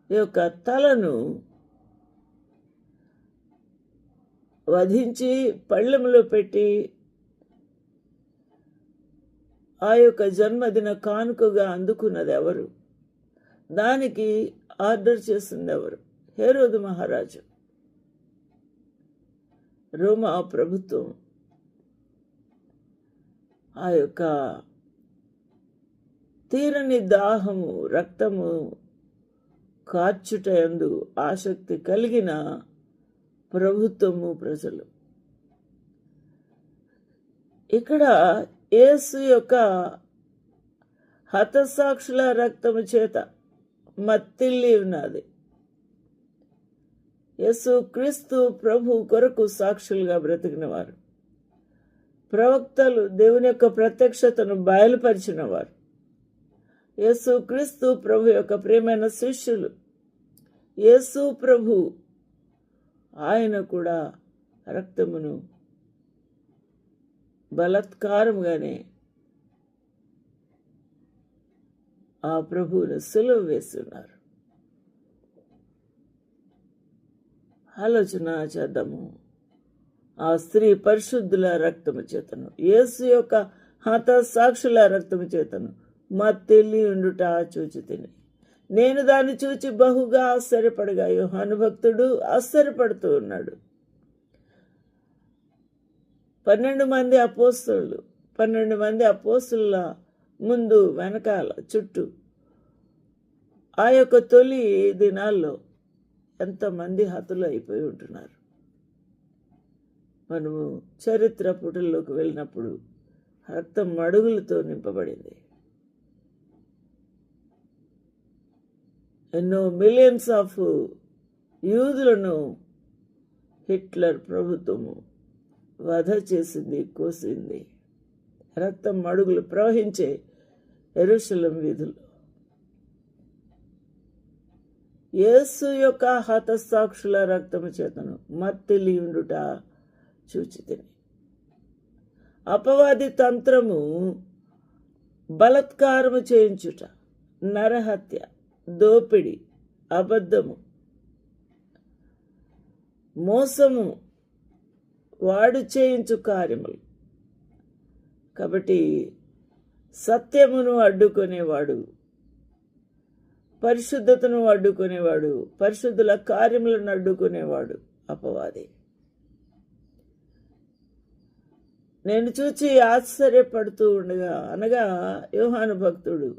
ఈ యొక్క తలను వధించి పళ్ళెములో పెట్టి ఆ యొక్క జన్మదిన కానుకగా అందుకున్నది ఎవరు? దానికి ఆర్డర్ చేసింది ఎవరు? హేరోదు మహారాజు, రోమా ప్రభుత్వం. ఆ యొక్క తీరని దాహము, రక్తము కార్చుటయందు ఆసక్తి కలిగిన ప్రభుత్వము, ప్రజలు. ఇక్కడ యేసు యొక్క హతసాక్షుల రక్తము చేత మత్తిల్లి ఉన్నది. యేసు క్రీస్తు ప్రభు కొరకు సాక్షులుగా బ్రతికిన వారు, ప్రవక్తలు దేవుని యొక్క ప్రత్యక్షతను బయలుపరిచిన వారు, యేసు క్రీస్తు ప్రభు యొక్క ప్రియమైన శిష్యులు. యేసు ప్రభు ఆయన కూడా రక్తమును బలాత్కారంగానే ఆ ప్రభువును సిలువ వేస్తున్నారు. ఆలోచన చేద్దాము. ఆ స్త్రీ పరిశుద్ధుల రక్తము చేతను, యేసు యొక్క హత సాక్షుల రక్తము చేతను మత్తెల్లి ఉండుట చూచి తిని నేను దాన్ని చూచి బహుగా ఆశ్చర్యపడగా యోహాను భక్తుడు ఆశ్చర్యపడుతూ ఉన్నాడు. 12 మంది అపోస్తలులు, 12 మంది అపోస్తలుల ముందు వెనకాల చుట్టూ ఆ యొక్క తొలి దినాల్లో ఎంతమంది హతులు అయిపోయి ఉంటున్నారు. మనము చరిత్ర పుటల్లోకి వెళ్ళినప్పుడు రక్తం మడుగులతో నింపబడింది. ఎన్నో మిలియన్స్ ఆఫ్ యూదులను హిట్లర్ ప్రభుత్వము వధ చేసింది, కోసింది. రక్తం మడుగులు ప్రవహించే యెరూషలేం వీధులు. యేసు యొక్క హతసాక్షుల రక్తము చేతను మత్తిల్లి ఉండుట చూచి తిని. అపవాది తంత్రము బలత్కారము చేయించుట, నరహత్య, దోపిడి, అబద్ధము, మోసము వాడు చేయించు కార్యములు. కాబట్టి సత్యమును అడ్డుకునేవాడు, పరిశుద్ధతను అడ్డుకునేవాడు, పరిశుద్ధుల కార్యములను అడ్డుకునేవాడు అపవాది. నేను చూచి ఆశ్చర్యపడుతూ ఉండగా, అనగా యోహాను భక్తుడు